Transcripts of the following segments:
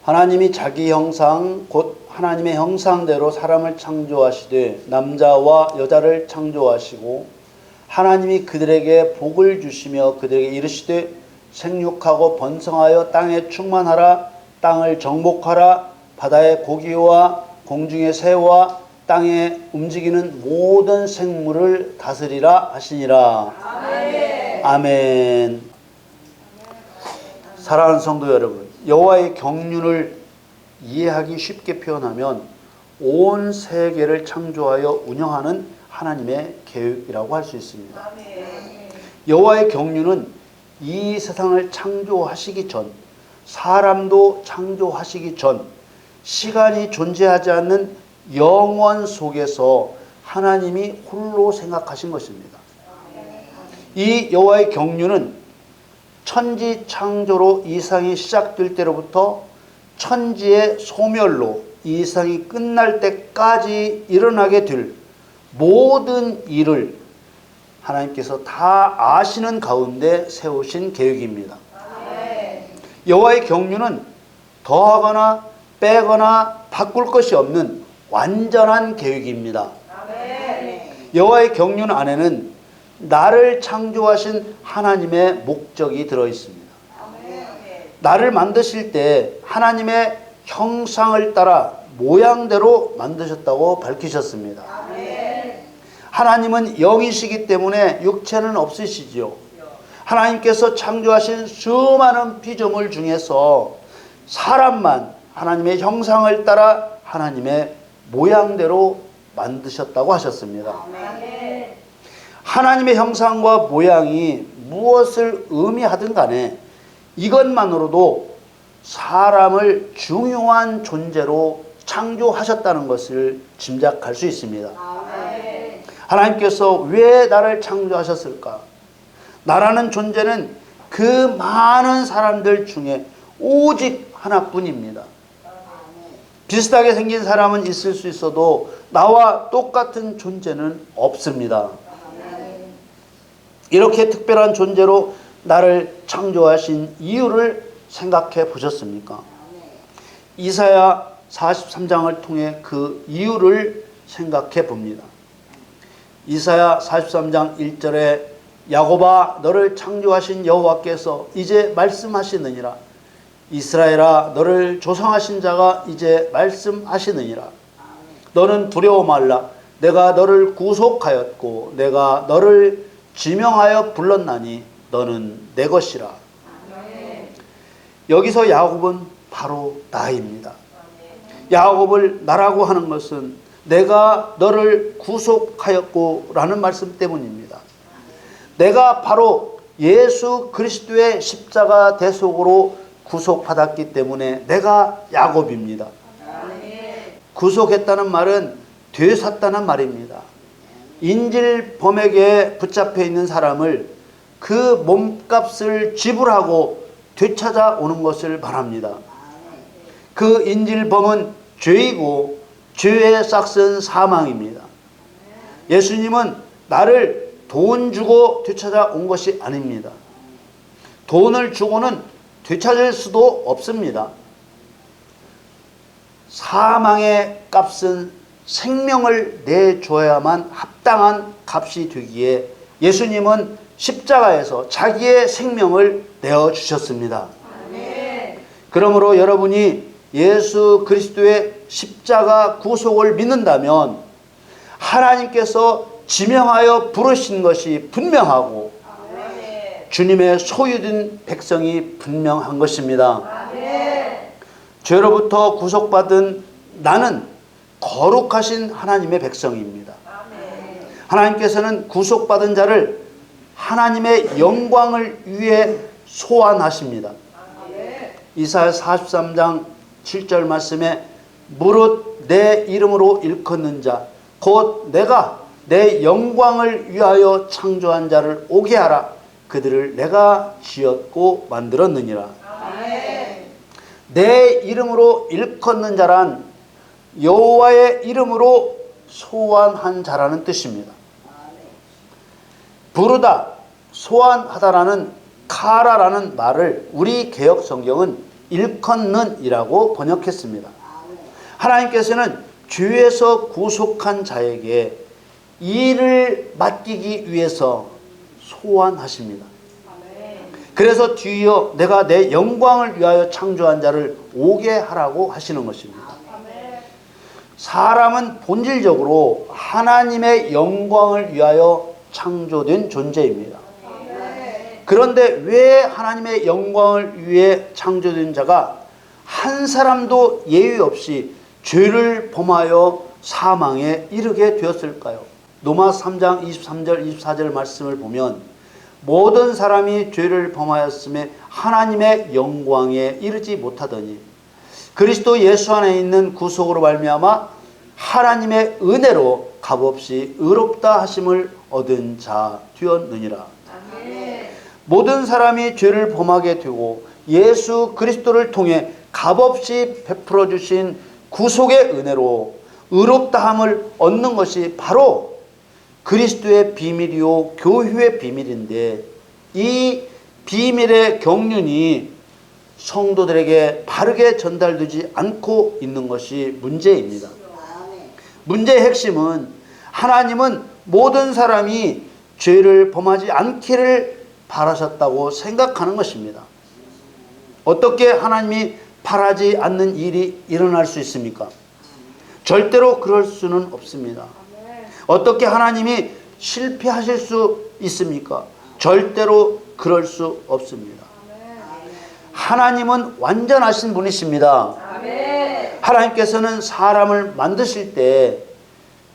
하나님이 자기 형상 곧 하나님의 형상대로 사람을 창조하시되 남자와 여자를 창조하시고 하나님이 그들에게 복을 주시며 그들에게 이르시되 생육하고 번성하여 땅에 충만하라. 땅을 정복하라. 바다의 고기와 공중의 새와 땅에 움직이는 모든 생물을 다스리라 하시니라. 아멘. 아멘. 사랑하는 성도 여러분, 여호와의 경륜을 이해하기 쉽게 표현하면 온 세계를 창조하여 운영하는 하나님의 계획이라고 할 수 있습니다. 여호와의 경륜은 이 세상을 창조하시기 전, 사람도 창조하시기 전, 시간이 존재하지 않는 영원 속에서 하나님이 홀로 생각하신 것입니다. 이 여호와의 경륜은 천지 창조로 이상이 시작될 때로부터 천지의 소멸로 이상이 끝날 때까지 일어나게 될 모든 일을 하나님께서 다 아시는 가운데 세우신 계획입니다. 여호와의 경륜은 더하거나 빼거나 바꿀 것이 없는 완전한 계획입니다. 여호와의 경륜 안에는 나를 창조하신 하나님의 목적이 들어있습니다. 나를 만드실 때 하나님의 형상을 따라 모양대로 만드셨다고 밝히셨습니다. 하나님은 영이시기 때문에 육체는 없으시지요. 하나님께서 창조하신 수많은 피조물 중에서 사람만 하나님의 형상을 따라 하나님의 모양대로 만드셨다고 하셨습니다. 하나님의 형상과 모양이 무엇을 의미하든 간에 이것만으로도 사람을 중요한 존재로 창조하셨다는 것을 짐작할 수 있습니다. 하나님께서 왜 나를 창조하셨을까? 나라는 존재는 그 많은 사람들 중에 오직 하나뿐입니다. 비슷하게 생긴 사람은 있을 수 있어도 나와 똑같은 존재는 없습니다. 이렇게 특별한 존재로 나를 창조하신 이유를 생각해 보셨습니까? 이사야 43장을 통해 그 이유를 생각해 봅니다. 이사야 43장 1절에 야곱아 너를 창조하신 여호와께서 이제 말씀하시느니라. 이스라엘아 너를 조성하신 자가 이제 말씀하시느니라. 너는 두려워 말라. 내가 너를 구속하였고 내가 너를 지명하여 불렀나니 너는 내 것이라. 여기서 야곱은 바로 나입니다. 야곱을 나라고 하는 것은 내가 너를 구속하였고 라는 말씀 때문입니다. 내가 바로 예수 그리스도의 십자가 대속으로 구속받았기 때문에 내가 야곱입니다. 구속했다는 말은 되샀다는 말입니다. 인질범에게 붙잡혀 있는 사람을 그 몸값을 지불하고 되찾아 오는 것을 말합니다. 그 인질범은 죄이고 죄의 싹은 사망입니다. 예수님은 나를 돈 주고 되찾아 온 것이 아닙니다. 돈을 주고는 되찾을 수도 없습니다. 사망의 값은 생명을 내줘야만 합당한 값이 되기에 예수님은 십자가에서 자기의 생명을 내어주셨습니다. 그러므로 여러분이 예수 그리스도의 십자가 구속을 믿는다면 하나님께서 지명하여 부르신 것이 분명하고 주님의 소유된 백성이 분명한 것입니다. 죄로부터 구속받은 나는 거룩하신 하나님의 백성입니다. 하나님께서는 구속받은 자를 하나님의 영광을 위해 소환하십니다. 이사야 43장 7절 말씀에 무릇 내 이름으로 일컫는 자 곧 내가 내 영광을 위하여 창조한 자를 오게 하라. 그들을 내가 지었고 만들었느니라. 내 이름으로 일컫는 자란 여호와의 이름으로 소환한 자라는 뜻입니다. 부르다, 소환하다라는 카라라는 말을 우리 개혁 성경은 일컫는이라고 번역했습니다. 하나님께서는 죄에서 구속한 자에게 일을 맡기기 위해서 소환하십니다. 그래서 뒤이어 내가 내 영광을 위하여 창조한 자를 오게 하라고 하시는 것입니다. 사람은 본질적으로 하나님의 영광을 위하여 창조된 존재입니다. 그런데 왜 하나님의 영광을 위해 창조된 자가 한 사람도 예외 없이 죄를 범하여 사망에 이르게 되었을까요? 로마 3장 23절 24절 말씀을 보면 모든 사람이 죄를 범하였음에 하나님의 영광에 이르지 못하더니 그리스도 예수 안에 있는 구속으로 말미암아 하나님의 은혜로 값없이 의롭다 하심을 얻은 자 되었느니라. 모든 사람이 죄를 범하게 되고 예수 그리스도를 통해 값없이 베풀어 주신 구속의 은혜로 의롭다함을 얻는 것이 바로 그리스도의 비밀이요 교회의 비밀인데, 이 비밀의 경륜이 성도들에게 바르게 전달되지 않고 있는 것이 문제입니다. 문제의 핵심은 하나님은 모든 사람이 죄를 범하지 않기를 바라셨다고 생각하는 것입니다. 어떻게 하나님이 바라지 않는 일이 일어날 수 있습니까? 절대로 그럴 수는 없습니다. 어떻게 하나님이 실패하실 수 있습니까? 절대로 그럴 수 없습니다. 하나님은 완전하신 분이십니다. 하나님께서는 사람을 만드실 때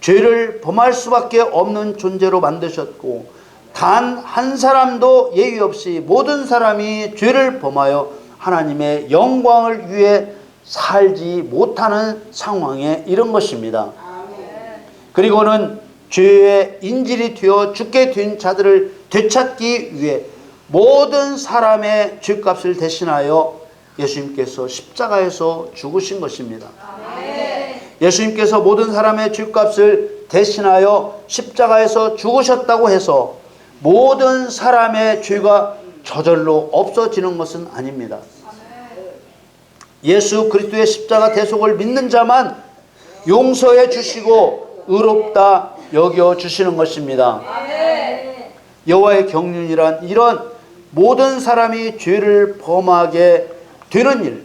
죄를 범할 수밖에 없는 존재로 만드셨고, 단 한 사람도 예의 없이 모든 사람이 죄를 범하여 하나님의 영광을 위해 살지 못하는 상황에 이른 것입니다. 그리고는 죄의 인질이 되어 죽게 된 자들을 되찾기 위해 모든 사람의 죄값을 대신하여 예수님께서 십자가에서 죽으신 것입니다. 예수님께서 모든 사람의 죄값을 대신하여 십자가에서 죽으셨다고 해서 모든 사람의 죄가 저절로 없어지는 것은 아닙니다. 예수 그리스도의 십자가 대속을 믿는 자만 용서해 주시고 의롭다 여겨 주시는 것입니다. 여호와의 경륜이란 이런 모든 사람이 죄를 범하게 되는 일,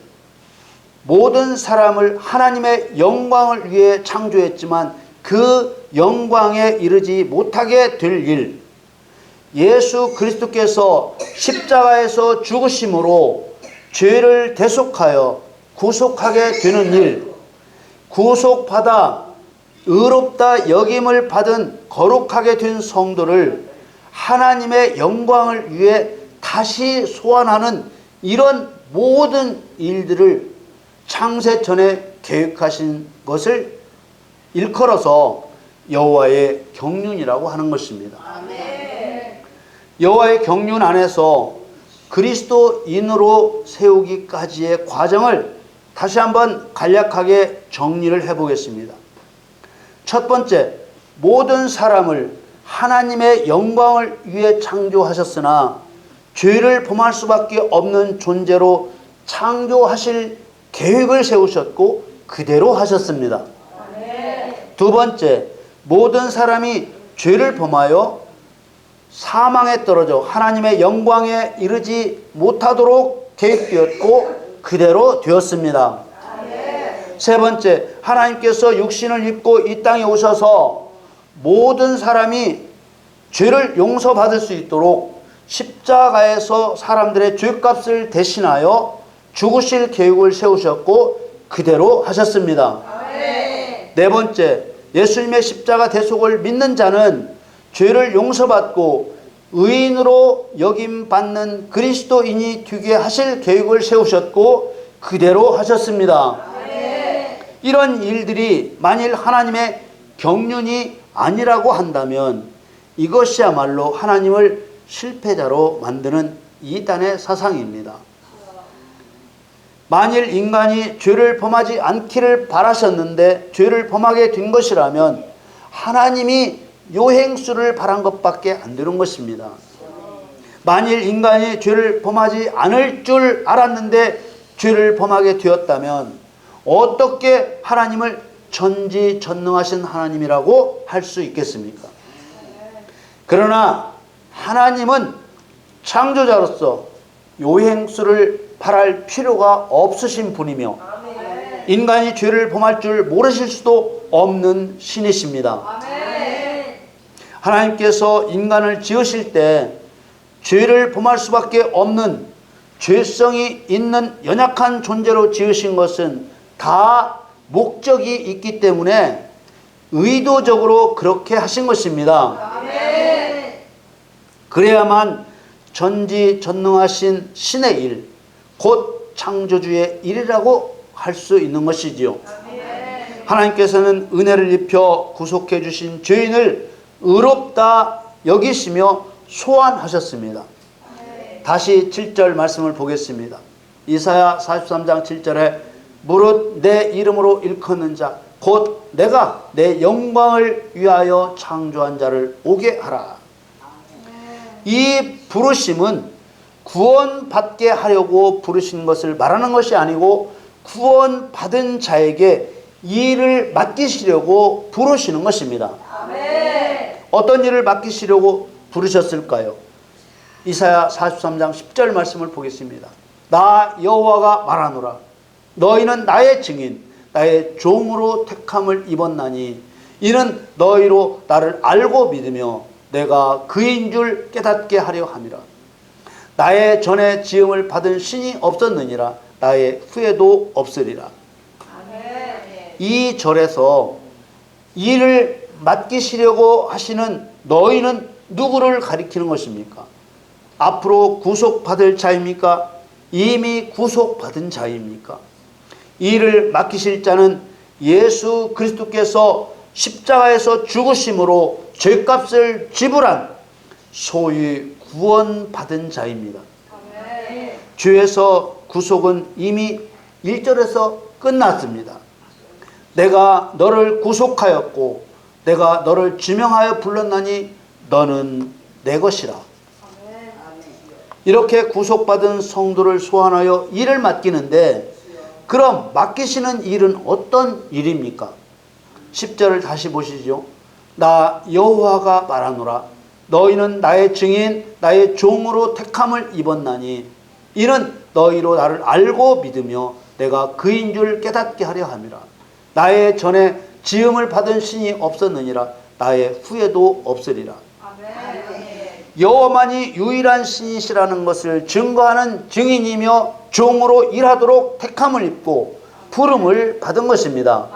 모든 사람을 하나님의 영광을 위해 창조했지만 그 영광에 이르지 못하게 될 일, 예수 그리스도께서 십자가에서 죽으심으로 죄를 대속하여 구속하게 되는 일, 구속받아 의롭다 여김을 받은 거룩하게 된 성도를 하나님의 영광을 위해 다시 소환하는 이런 모든 일들을 창세 전에 계획하신 것을 일컬어서 여호와의 경륜이라고 하는 것입니다. 여호와의 경륜 안에서 그리스도인으로 세우기까지의 과정을 다시 한번 간략하게 정리를 해보겠습니다. 첫 번째, 모든 사람을 하나님의 영광을 위해 창조하셨으나 죄를 범할 수밖에 없는 존재로 창조하실 계획을 세우셨고 그대로 하셨습니다. 두 번째, 모든 사람이 죄를 범하여 사망에 떨어져 하나님의 영광에 이르지 못하도록 계획되었고 그대로 되었습니다. 세 번째, 하나님께서 육신을 입고 이 땅에 오셔서 모든 사람이 죄를 용서받을 수 있도록 십자가에서 사람들의 죄값을 대신하여 죽으실 계획을 세우셨고 그대로 하셨습니다. 네 번째, 예수님의 십자가 대속을 믿는 자는 죄를 용서받고 의인으로 여김받는 그리스도인이 되게 하실 계획을 세우셨고 그대로 하셨습니다. 이런 일들이 만일 하나님의 경륜이 아니라고 한다면 이것이야말로 하나님을 실패자로 만드는 이단의 사상입니다. 만일 인간이 죄를 범하지 않기를 바라셨는데 죄를 범하게 된 것이라면 하나님이 요행수를 바란 것밖에 안 되는 것입니다. 만일 인간이 죄를 범하지 않을 줄 알았는데 죄를 범하게 되었다면 어떻게 하나님을 전지전능하신 하나님이라고 할 수 있겠습니까? 그러나 하나님은 창조자로서 요행수를 바랄 필요가 없으신 분이며 인간이 죄를 범할 줄 모르실 수도 없는 신이십니다. 하나님께서 인간을 지으실 때 죄를 범할 수밖에 없는 죄성이 있는 연약한 존재로 지으신 것은 다 목적이 있기 때문에 의도적으로 그렇게 하신 것입니다. 그래야만 전지전능하신 신의 일, 곧 창조주의 일이라고 할 수 있는 것이지요. 하나님께서는 은혜를 입혀 구속해 주신 죄인을 의롭다 여기시며 소환하셨습니다. 다시 7절 말씀을 보겠습니다. 이사야 43장 7절에 무릇 내 이름으로 일컫는 자 곧 내가 내 영광을 위하여 창조한 자를 오게 하라. 이 부르심은 구원받게 하려고 부르신 것을 말하는 것이 아니고 구원받은 자에게 일을 맡기시려고 부르시는 것입니다. 어떤 일을 맡기시려고 부르셨을까요? 이사야 43장 10절 말씀을 보겠습니다. 나 여호와가 말하노라. 너희는 나의 증인 나의 종으로 택함을 입었나니 이는 너희로 나를 알고 믿으며 내가 그인 줄 깨닫게 하려 함이라. 나의 전에 지음을 받은 신이 없었느니라. 나의 후에도 없으리라. 이 절에서 일을 맡기시려고 하시는 너희는 누구를 가리키는 것입니까? 앞으로 구속받을 자입니까? 이미 구속받은 자입니까? 이를 맡기실 자는 예수 그리스도께서 십자가에서 죽으심으로 죄값을 지불한 소위 구원받은 자입니다. 죄에서 구속은 이미 1절에서 끝났습니다. 내가 너를 구속하였고 내가 너를 지명하여 불렀나니 너는 내 것이라. 이렇게 구속받은 성도를 소환하여 일을 맡기는데 그럼 맡기시는 일은 어떤 일입니까? 10절을 다시 보시죠. 나 여호와가 말하노라. 너희는 나의 증인 나의 종으로 택함을 입었나니 이는 너희로 나를 알고 믿으며 내가 그인 줄 깨닫게 하려 함이라. 나의 전에 지음을 받은 신이 없었느니라. 나의 후에도 없으리라. 여호와만이 유일한 신이시라는 것을 증거하는 증인이며 종으로 일하도록 택함을 입고 부름을 받은 것입니다.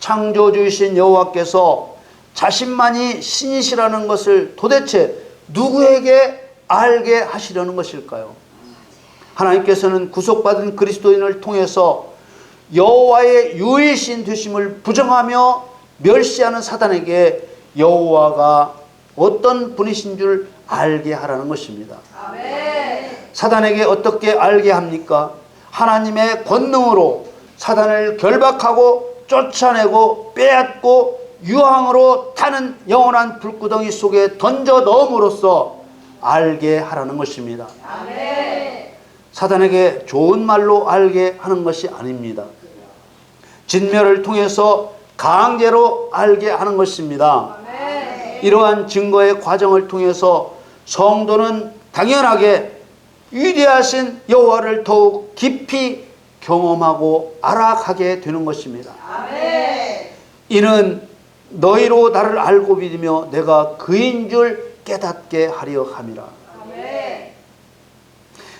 창조주이신 여호와께서 자신만이 신이시라는 것을 도대체 누구에게 알게 하시려는 것일까요? 하나님께서는 구속받은 그리스도인을 통해서 여호와의 유일신 되심을 부정하며 멸시하는 사단에게 여호와가 어떤 분이신 줄 알게 하라는 것입니다. 사단에게 어떻게 알게 합니까? 하나님의 권능으로 사단을 결박하고 쫓아내고 빼앗고 유황으로 타는 영원한 불구덩이 속에 던져 넣음으로써 알게 하라는 것입니다. 사단에게 좋은 말로 알게 하는 것이 아닙니다. 진멸을 통해서 강제로 알게 하는 것입니다. 이러한 증거의 과정을 통해서 성도는 당연하게 위대하신 여호와를 더욱 깊이 경험하고 알아가게 되는 것입니다. 이는 너희로 나를 알고 믿으며 내가 그인 줄 깨닫게 하려 함이라.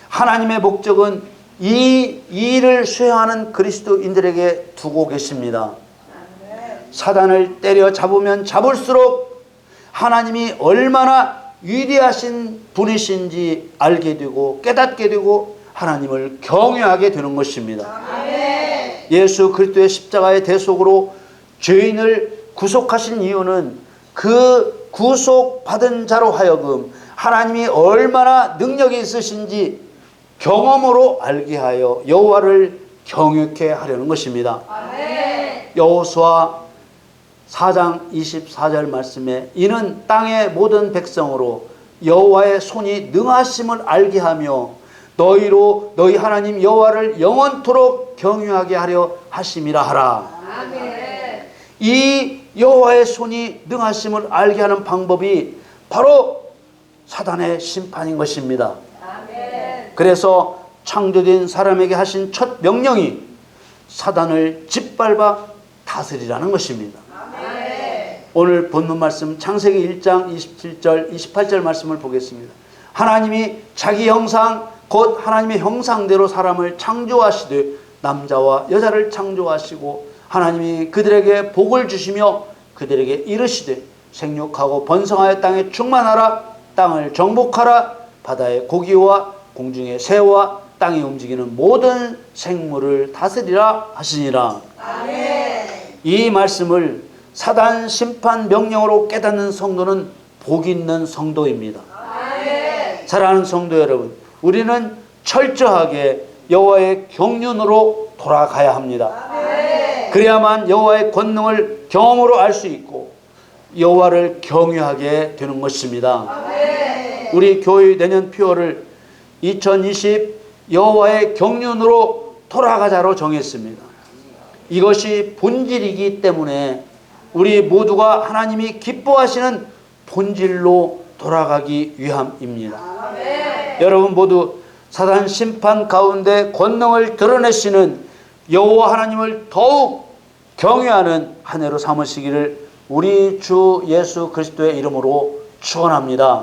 하나님의 목적은 이 일을 수행하는 그리스도인들에게 두고 계십니다. 사단을 때려잡으면 잡을수록 하나님이 얼마나 위대하신 분이신지 알게 되고 깨닫게 되고 하나님을 경외하게 되는 것입니다. 예수 그리스도의 십자가의 대속으로 죄인을 구속하신 이유는 그 구속받은 자로 하여금 하나님이 얼마나 능력이 있으신지 경험으로 알게 하여 여호와를 경외케 하려는 것입니다. 여호수아 4장 24절 말씀에 이는 땅의 모든 백성으로 여호와의 손이 능하심을 알게 하며 너희로 너희 하나님 여호와를 영원토록 경유하게 하려 하심이라 하라. 아멘. 이 여호와의 손이 능하심을 알게 하는 방법이 바로 사단의 심판인 것입니다. 아멘. 그래서 창조된 사람에게 하신 첫 명령이 사단을 짓밟아 다스리라는 것입니다. 아멘. 오늘 본문 말씀 창세기 1장 27절 28절 말씀을 보겠습니다. 하나님이 자기 형상 곧 하나님의 형상대로 사람을 창조하시되 남자와 여자를 창조하시고 하나님이 그들에게 복을 주시며 그들에게 이르시되 생육하고 번성하여 땅에 충만하라. 땅을 정복하라. 바다의 고기와 공중의 새와 땅에 움직이는 모든 생물을 다스리라 하시니라. 아멘. 이 말씀을 사단 심판 명령으로 깨닫는 성도는 복 있는 성도입니다. 아멘. 사랑하는 성도 여러분, 우리는 철저하게 여호와의 경륜으로 돌아가야 합니다. 아멘. 그래야만 여호와의 권능을 경험으로 알 수 있고 여호와를 경유하게 되는 것입니다. 아멘. 우리 교회 내년 표어를 2020 여호와의 경륜으로 돌아가자로 정했습니다. 이것이 본질이기 때문에 우리 모두가 하나님이 기뻐하시는 본질로 돌아가기 위함입니다. 아멘. 여러분 모두 사단 심판 가운데 권능을 드러내시는 여호와 하나님을 더욱 경외하는 한 해로 삼으시기를 우리 주 예수 그리스도의 이름으로 축원합니다.